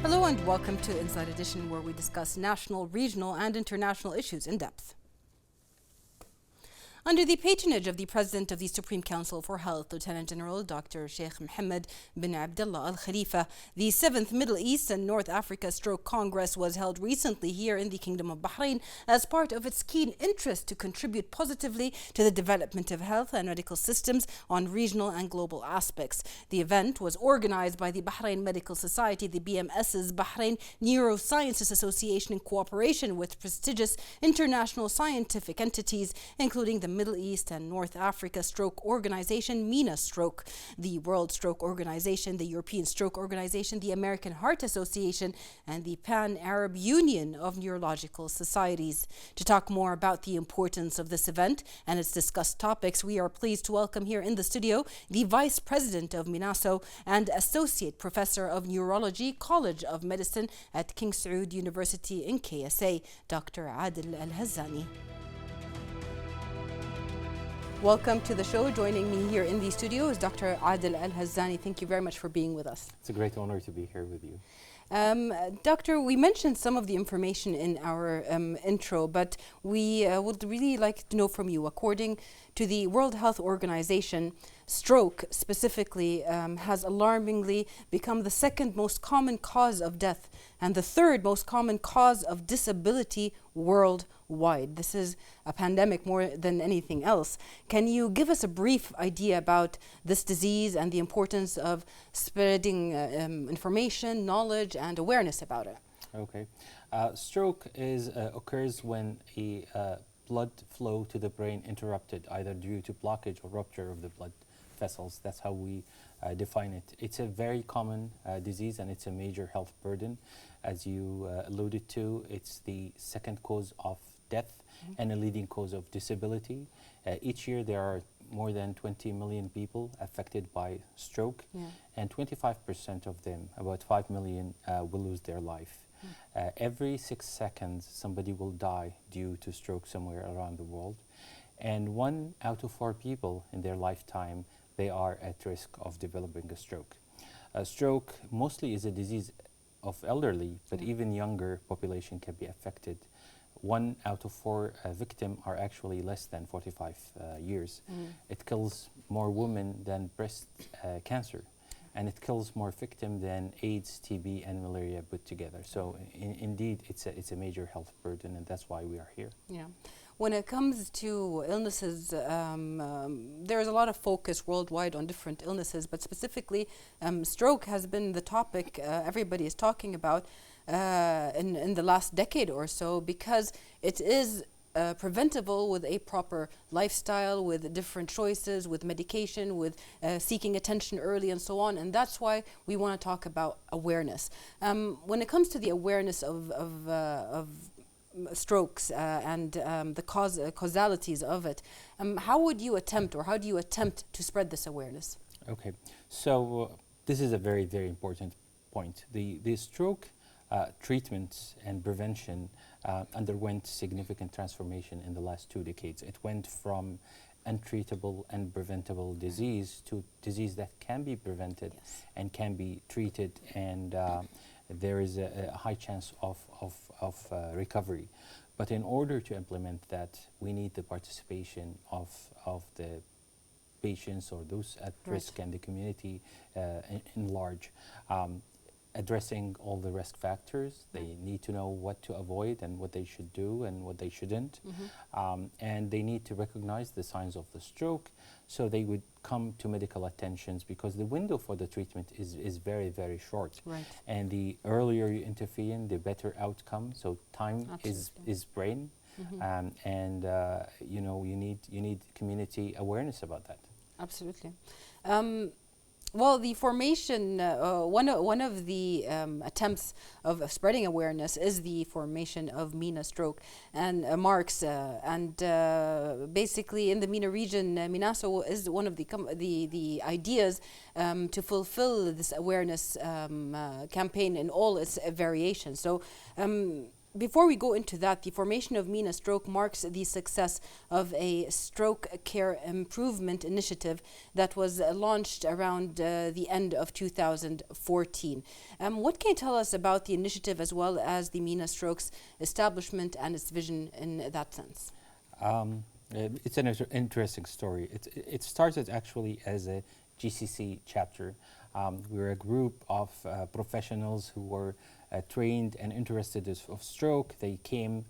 Hello and welcome to Inside Edition, where we discuss national, regional and international issues in depth. Under the patronage of the President of the Supreme Council for Health, Lieutenant General Dr. Shaikh Mohammed bin Abdulla Al Khalifa, the 7th Middle East and North Africa Stroke Congress was held recently here in the Kingdom of Bahrain as part of its keen interest to contribute positively to the development of health and medical systems on regional and global aspects. The event was organized by the Bahrain Medical Society, the BMS's Bahrain Neurosciences Association, in cooperation with prestigious international scientific entities, including the Middle East and North Africa Stroke Organization, MENA Stroke, the World Stroke Organization, the European Stroke Organization, the American Heart Association, and the Pan-Arab Union of Neurological Societies. To talk more about the importance of this event and its discussed topics, we are pleased to welcome here in the studio the Vice President of MENASO and Associate Professor of Neurology, College of Medicine at King Saud University in KSA, Dr. Adel Alhazzani. Welcome to the show. Joining me here in the studio is Dr. Adel Alhazzani. Thank you very much for being with us. It's a great honor to be here with you. Doctor, we mentioned some of the information in our intro, but we would really like to know from you. According to the World Health Organization, stroke specifically has alarmingly become the second most common cause of death and the third most common cause of disability worldwide. This is a pandemic more than anything else. Can you give us a brief idea about this disease and the importance of spreading information, knowledge, and awareness about it? Okay. Stroke occurs when a blood flow to the brain interrupted, either due to blockage or rupture of the blood vessels. That's how we define it. It's a very common disease and it's a major health burden. As you alluded to, it's the second cause of death and a leading cause of disability. Each year there are more than 20 million people affected by stroke, and 25% of them, about 5 million, will lose their life. Every 6 seconds somebody will die due to stroke somewhere around the world, and 1 out of 4 people in their lifetime, they are at risk of developing a stroke. Stroke mostly is a disease of elderly, but even younger population can be affected. 1 out of 4 victims are actually less than 45 years. It kills more women than breast cancer, and it kills more victims than AIDS, TB, and malaria put together. So indeed, it's a major health burden, and that's why we are here. Yeah. When it comes to illnesses, there is a lot of focus worldwide on different illnesses, but specifically stroke has been the topic everybody is talking about in the last decade or so, because it is preventable with a proper lifestyle, with different choices, with medication, with seeking attention early and so on. And that's why we want to talk about awareness. When it comes to the awareness of strokes and the causalities of it, how would you attempt, or how do you attempt to spread this awareness? Okay, so this is a very, very important point. The stroke treatment and prevention underwent significant transformation in the last 2 decades. It went from untreatable and preventable disease to disease that can be prevented and can be treated, and there is a high chance of recovery. But in order to implement that, we need the participation of the patients or those at risk and the community in large. Addressing all the risk factors, they need to know what to avoid and what they should do and what they shouldn't. And they need to recognize the signs of the stroke, so they would come to medical attentions, because the window for the treatment is very, very short. And the earlier you intervene, the better outcome. So time is brain, and you know, you need community awareness about that. Absolutely. Well, the formation, one of the attempts of spreading awareness is the formation of MENA Stroke and MARCS, and basically in the MENA region, MENASO is one of the ideas to fulfill this awareness campaign in all its variations. So before we go into that, the formation of MENA Stroke marks the success of a stroke care improvement initiative that was launched around the end of 2014. What can you tell us about the initiative as well as the MENA Stroke's establishment and its vision in that sense? It's an interesting story. It started actually as a GCC chapter. We were a group of professionals who were trained and interested of stroke. They came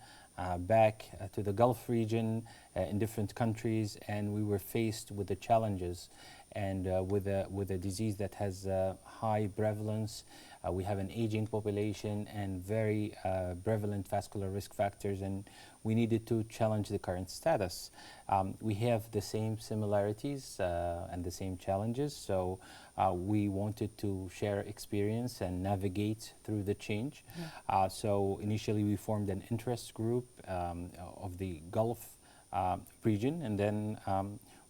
back to the Gulf region in different countries, and we were faced with the challenges and with a disease that has high prevalence. We have an aging population and very prevalent vascular risk factors, and we needed to challenge the current status. We have the same similarities and the same challenges, so we wanted to share experience and navigate through the change. Yeah. So initially we formed an interest group of the Gulf region, and then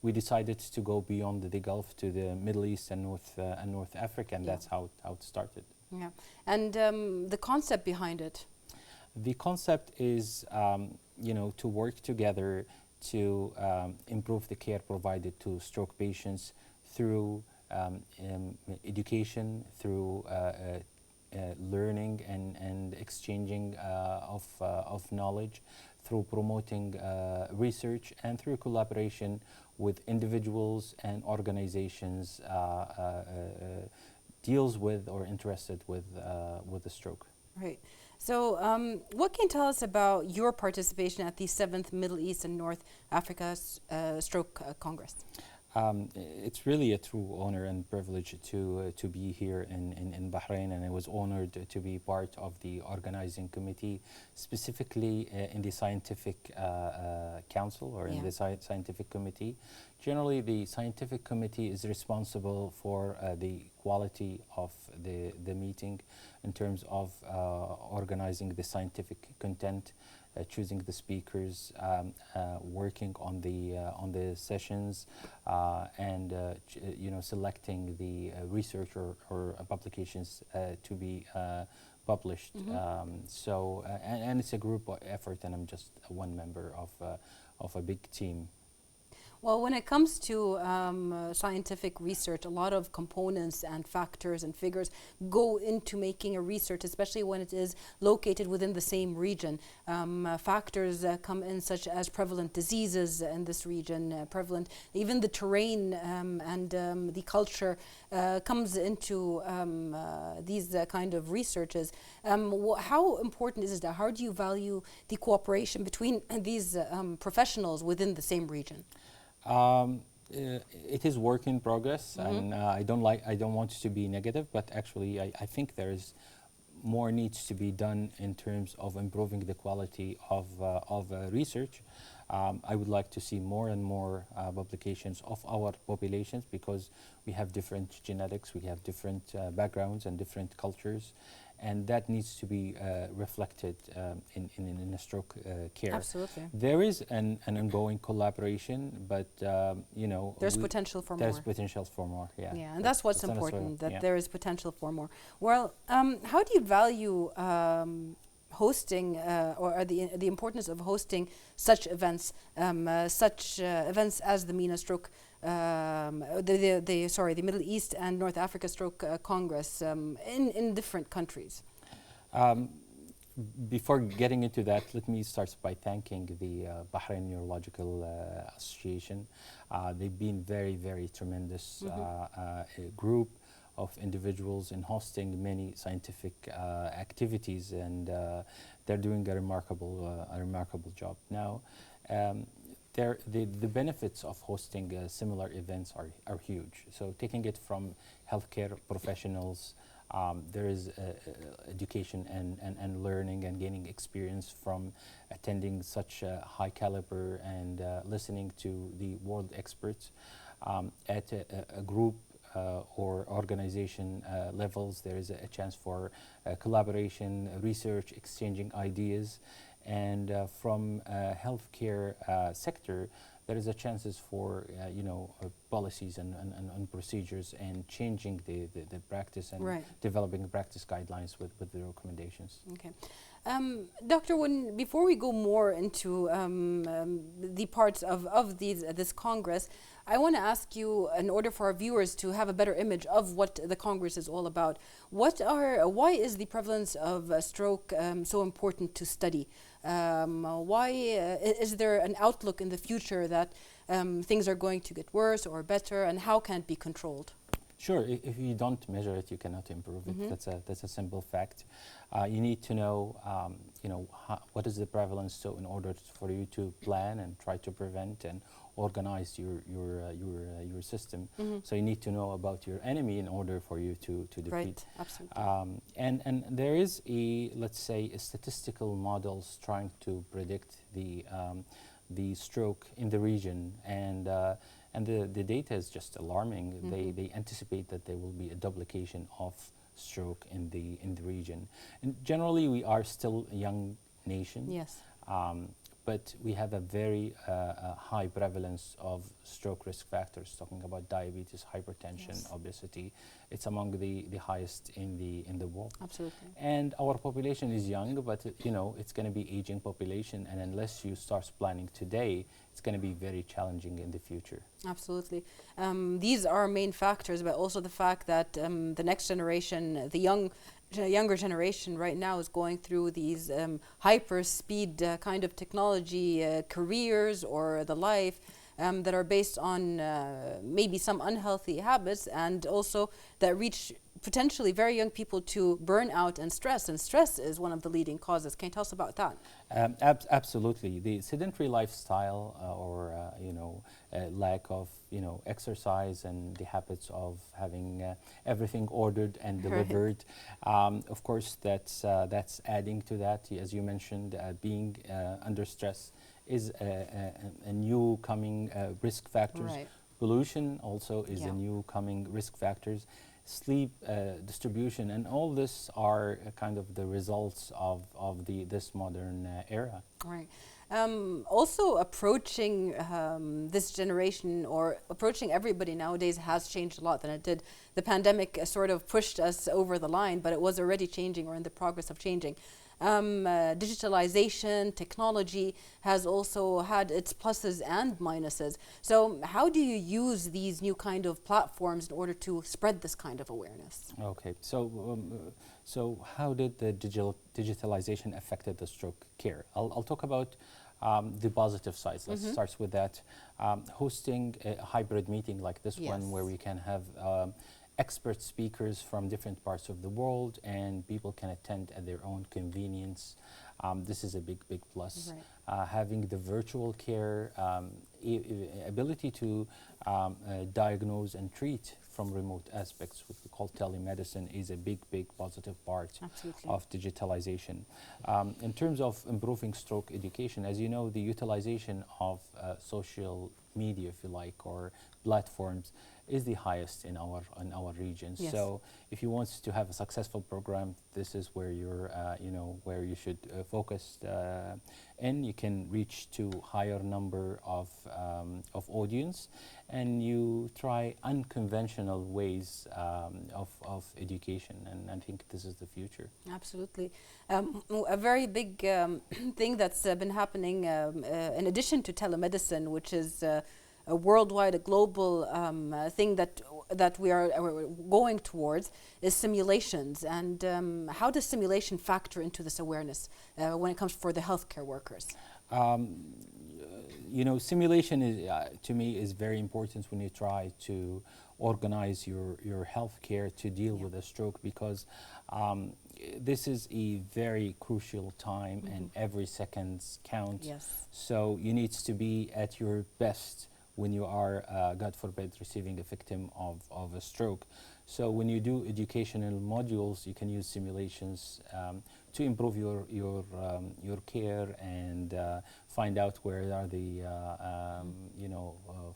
we decided to go beyond the Gulf to the Middle East and North Africa, and yeah, that's how it started. Yeah, and the concept behind it? The concept is, to work together to improve the care provided to stroke patients through education, through learning and exchanging of knowledge, through promoting research, and through collaboration with individuals and organizations deals with or interested with the stroke. Right. So what can you tell us about your participation at the 7th Middle East and North Africa Stroke Congress? It's really a true honor and privilege to be here in Bahrain, and I was honored to be part of the organizing committee, specifically in the scientific council or in the scientific committee. Generally, the scientific committee is responsible for the quality of the meeting in terms of organizing the scientific content, choosing the speakers, working on the sessions, and selecting the research or publications to be published. And it's a group effort, and I'm just one member of a big team. Well, when it comes to scientific research, a lot of components and factors and figures go into making a research, especially when it is located within the same region. Factors come in such as prevalent diseases in this region, even the terrain and the culture comes into these kind of researches. How important is that? How do you value the cooperation between these professionals within the same region? It is work in progress, and I don't want it to be negative, but actually I think there is more needs to be done in terms of improving the quality of research. I would like to see more and more publications of our populations, because we have different genetics, we have different backgrounds and different cultures, and that needs to be reflected in a stroke care. Absolutely. There is an ongoing collaboration, but there's potential for more. There's potential for more, yeah. Yeah, and that's what's important, that there is potential for more. Well, how do you value hosting or the importance of hosting such events, events as the MENA Stroke, the Middle East and North Africa Stroke Congress in different countries? Before getting into that, let me start by thanking the Bahrain Neurological Association. They've been very, very tremendous group of individuals in hosting many scientific activities, and they're doing a remarkable job. Now, the benefits of hosting similar events are huge. So taking it from healthcare professionals, there is education and learning and gaining experience from attending such high caliber and listening to the world experts. At a group or organization levels, there is a chance for collaboration, research, exchanging ideas, and from healthcare sector, there is a chances for policies and procedures and changing the practice and developing practice guidelines with the recommendations. Okay. Doctor, before we go more into the parts of this Congress, I want to ask you, in order for our viewers to have a better image of what the Congress is all about, why is the prevalence of stroke so important to study? Why is there an outlook in the future that things are going to get worse or better, and how can it be controlled? Sure. If you don't measure it, you cannot improve it. That's a simple fact. You need to know, what is the prevalence. So, in order for you to plan and try to prevent and organize your system, so you need to know about your enemy in order for you to defeat. Right. Absolutely. And there is let's say, a statistical models trying to predict the stroke in the region, and the data is just alarming. They anticipate that there will be a duplication of stroke in the region. And generally, we are still a young nation. Yes. But we have a very high prevalence of stroke risk factors, talking about diabetes, hypertension, Yes. obesity. It's among the highest in the world. Absolutely. And our population is young, but it's going to be aging population, and unless you start planning today, it's going to be very challenging in the future. Absolutely. These are main factors, but also the fact that the next generation, the younger generation right now, is going through these hyper speed kind of technology careers or the life that are based on maybe some unhealthy habits, and also that reach potentially very young people to burnout and stress is one of the leading causes. Can you tell us about that? Absolutely. The sedentary lifestyle or lack of exercise, and the habits of having everything ordered and delivered. Of course, that's adding to that. As you mentioned, being under stress is a new coming risk factors. Right. Pollution also is a new coming risk factors. Sleep distribution, and all this are kind of the results of this modern era. Right. Also, approaching this generation, or approaching everybody nowadays, has changed a lot than it did. The pandemic sort of pushed us over the line, but it was already changing, or in the progress of changing. Digitalization, technology has also had its pluses and minuses. So how do you use these new kind of platforms in order to spread this kind of awareness? Okay, so how did the digitalization affected the stroke care? I'll talk about the positive sides. Let's start with that. Hosting a hybrid meeting like this one, where we can have expert speakers from different parts of the world, and people can attend at their own convenience. This is a big plus. Right. Having the virtual care, ability to diagnose and treat from remote aspects, which we call telemedicine, is a big positive part of digitalization. In terms of improving stroke education, as you know, the utilization of social media, if you like, or platforms, is the highest in our region. Yes. So if you want to have a successful program, this is where you're where you should focus, and you can reach to higher number of audience, and you try unconventional ways of education, and I think this is the future. Absolutely. A very big thing that's been happening in addition to telemedicine, which is a worldwide, a global thing that we are going towards, is simulations. And how does simulation factor into this awareness when it comes for the healthcare workers? Simulation is, to me, is very important when you try to organize your healthcare to deal with a stroke, because this is a very crucial time, and every second counts. Yes. So you need to be at your best when you are, God forbid, receiving a victim of a stroke. So when you do educational modules, you can use simulations to improve your care, and find out where are the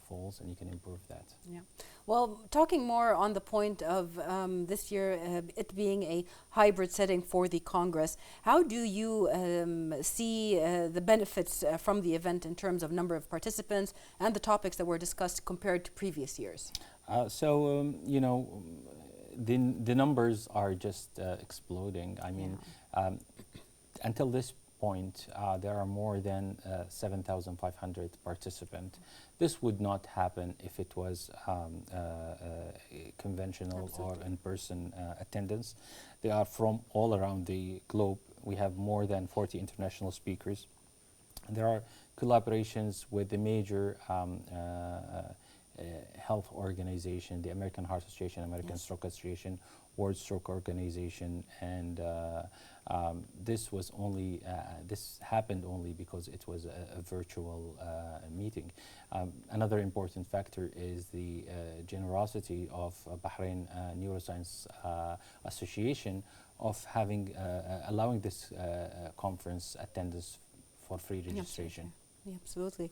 faults, and you can improve that. Yeah. Well, talking more on the point of this year, it being a hybrid setting for the Congress, how do you see the benefits from the event in terms of number of participants and the topics that were discussed compared to previous years? The numbers are just exploding. I mean, until this point, there are more than 7,500 participants. This would not happen if it was conventional Absolutely. or in-person attendance. They are from all around the globe. We have more than 40 international speakers. There are collaborations with the major health organization, the American Heart Association, American Yes. Stroke Association, World Stroke Organization, and this happened only because it was a virtual meeting. Another important factor is the generosity of Bahrain Neuroscience Association of having allowing this conference attendance for free registration. Yeah, absolutely.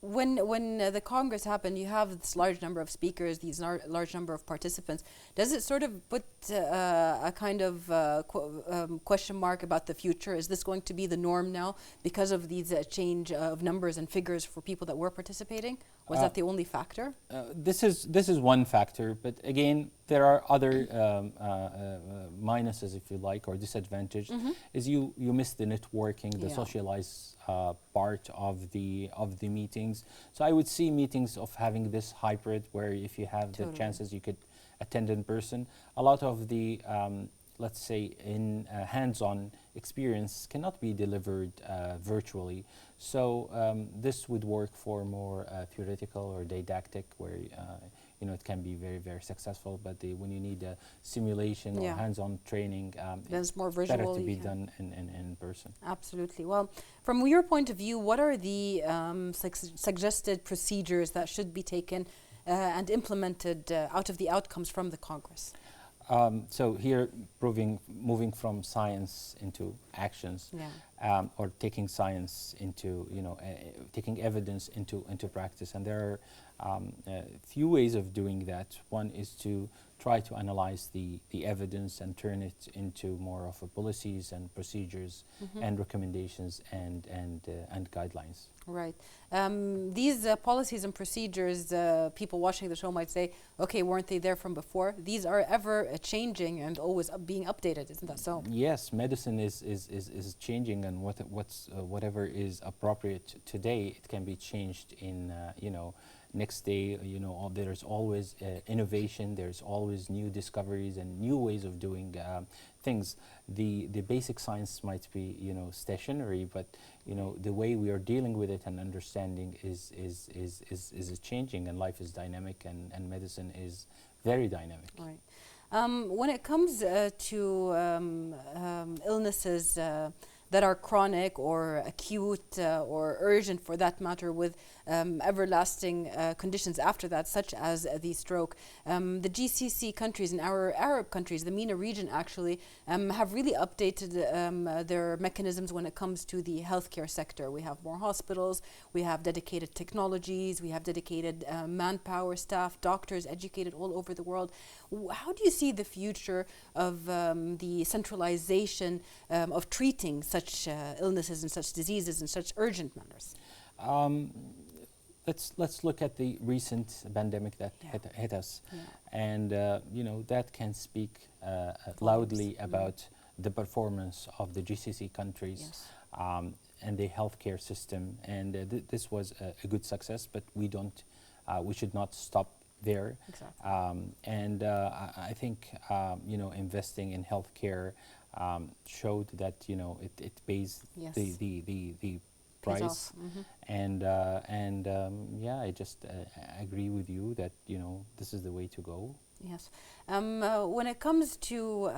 When the Congress happened, you have this large number of speakers, these large number of participants. Does it sort of put a kind of question mark about the future? Is this going to be the norm now because of these change of numbers and figures for people that were participating? Was that the only factor? This is one factor, but again, there are other minuses, if you like, or disadvantage. Is you miss the networking, the Yeah. socialized part of the meetings. So I would see meetings of having this hybrid, where if you have the Totally. chances, you could attend in person. A lot of the let's say in hands-on experience cannot be delivered virtually. So this would work for more theoretical or didactic, where it can be very, very successful. But when you need a simulation or Yeah. hands-on training, That's more it's better visual. to you be can- done in person. Absolutely. Well, from your point of view, what are the suggested procedures that should be taken and implemented out of the outcomes from the Congress? So here, moving from science into actions, Yeah. or taking science into, taking evidence into practice. And there are a few ways of doing that. One is to try to analyze the evidence and turn it into more of a policies and procedures and recommendations and guidelines. Right. These policies and procedures, people watching the show might say, okay, weren't they there from before? These are ever changing and always being updated, isn't that so? Yes, medicine is changing, and whatever is appropriate today, it can be changed in next day. There's always innovation. There's always new discoveries and new ways of doing things. The basic science might be stationary, but the way we are dealing with it and understanding is changing, and life is dynamic, and medicine is very dynamic. Right. When it comes to illnesses that are chronic or acute or urgent, for that matter, with everlasting conditions after that, such as the stroke, the GCC countries and our Arab countries, the MENA region actually, have really updated their mechanisms when it comes to the healthcare sector. We have more hospitals, we have dedicated technologies, we have dedicated manpower, staff, doctors educated all over the world. How do you see the future of the centralization of treating such illnesses and such diseases in such urgent manners? Let's look at the recent pandemic that hit us, and that can speak loudly about the performance of the GCC countries and the healthcare system. And this was a good success, but we should not stop there. Exactly. And I think investing in healthcare showed that it pays the price. And I just agree with you that this is the way to go. Yes. When it comes to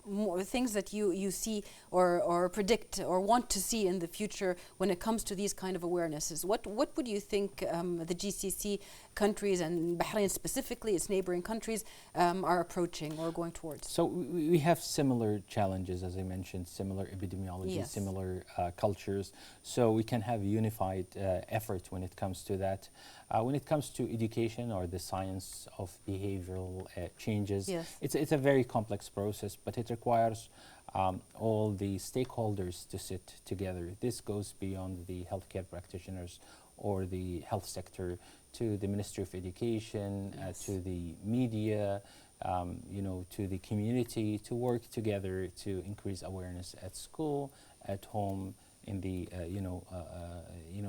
more things that you see or predict or want to see in the future when it comes to these kind of awarenesses, what would you think the GCC countries and Bahrain specifically, its neighboring countries, are approaching or going towards? So we have similar challenges, as I mentioned, similar epidemiology, similar cultures. So we can have unified effort when it comes to that. When it comes to education or the science of behavioral changes, it's a very complex process, but it requires all the stakeholders to sit together. This goes beyond the healthcare practitioners or the health sector, to the Ministry of Education, to the media, to the community to work together to increase awareness at school, at home, in the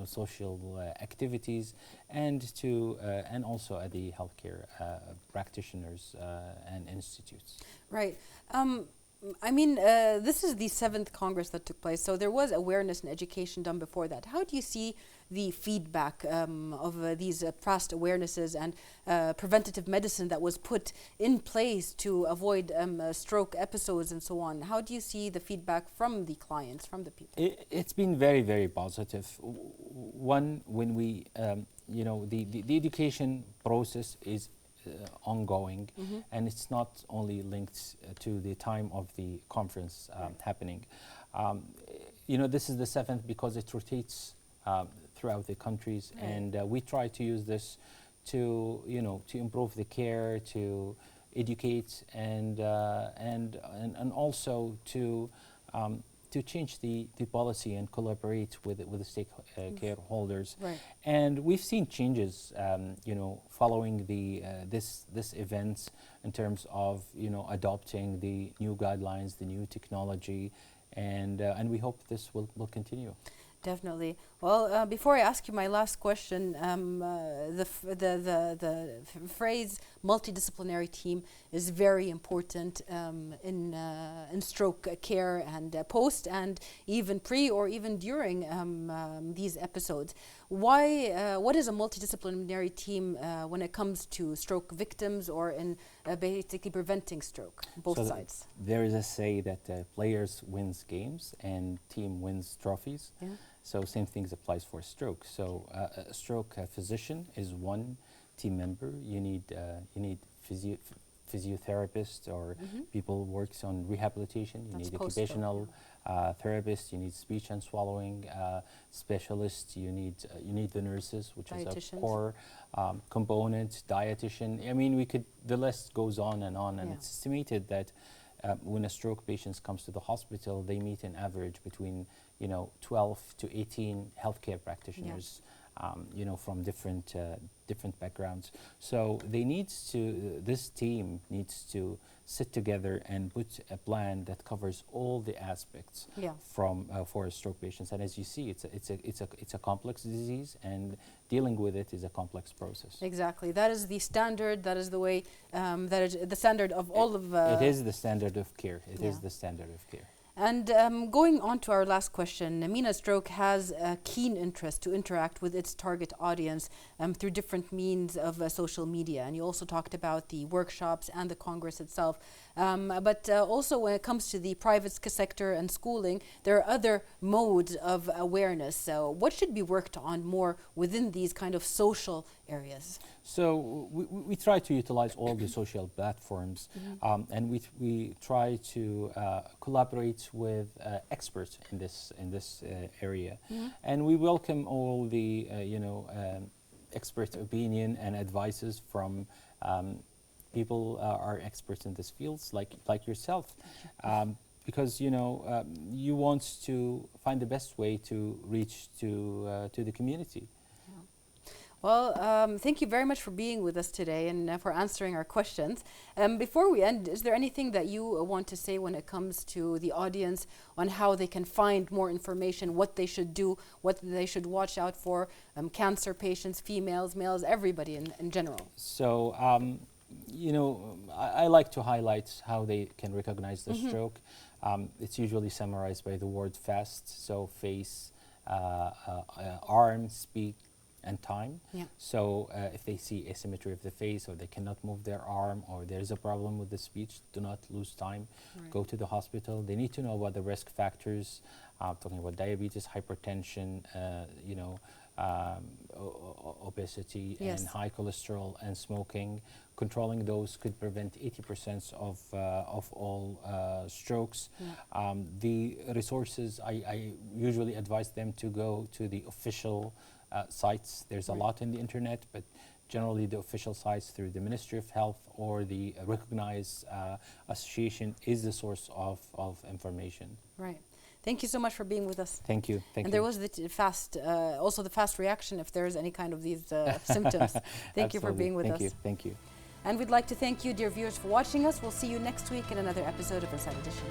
social activities, and also at the healthcare practitioners and institutes. Right. This is the 7th Congress that took place, so there was awareness and education done before that. How do you see the feedback of these past awarenesses and preventative medicine that was put in place to avoid stroke episodes and so on? How do you see the feedback from the clients, from the people? It's been very, very positive. One, when we, the education process is ongoing, and it's not only linked to the time of the conference happening. This is the 7th because it rotates throughout the countries, and we try to use this to improve the care, to educate, and also to change the policy and collaborate with the stakeholders. Right. And we've seen changes, following this event in terms of adopting the new guidelines, the new technology, and we hope this will continue. Definitely. Well, before I ask you my last question, the phrase multidisciplinary team is very important in stroke care and post, and even pre or even during these episodes. What is a multidisciplinary team when it comes to stroke victims or in basically preventing stroke, both sides? There is a say that players wins games and team wins trophies. Yeah. So same things applies for stroke. So a stroke physician is one team member. You need physiotherapists or people who works on rehabilitation. You need occupational therapists. You need speech and swallowing specialists. You need the nurses, which is a core component. Dietitian. The list goes on, and it's estimated that when a stroke patient comes to the hospital, they meet an average between 12 to 18 healthcare practitioners, from different backgrounds. So this team needs to sit together and put a plan that covers all the aspects for stroke patients. And as you see, it's a complex disease, and dealing with it is a complex process. Exactly. That is the standard. That is the way. That is the standard of all of. It is the standard of care. It is the standard of care. And going on to our last question, MENA Stroke has a keen interest to interact with its target audience through different means of social media. And you also talked about the workshops and the Congress itself. But also when it comes to the private sector and schooling, there are other modes of awareness. So what should be worked on more within these kind of social areas? So we try to utilize all the social platforms, and we try to collaborate with experts in this area, and we welcome all the expert opinion and advices from people are experts in this fields like yourself, because you want to find the best way to reach to the community. Well, thank you very much for being with us today and for answering our questions. Before we end, is there anything that you want to say when it comes to the audience on how they can find more information, what they should do, what they should watch out for, cancer patients, females, males, everybody in general? So, I like to highlight how they can recognize the stroke. It's usually summarized by the word FAST, so face, arm, speak, and time. So if they see asymmetry of the face, or they cannot move their arm, or there's a problem with the speech, do not lose time. Go to the hospital. They need to know about the risk factors, talking about diabetes, hypertension, obesity, and high cholesterol, and smoking. Controlling those could prevent 80% of all strokes. The resources, I usually advise them to go to the official sites. There's a lot in the internet, but generally the official sites through the Ministry of Health or the recognized association is the source of information. Right. Thank you so much for being with us. Thank you. And there was the fast, also the fast reaction if there's any kind of these symptoms. Thank you for being with us. Thank you. And we'd like to thank you, dear viewers, for watching us. We'll see you next week in another episode of Inside Edition.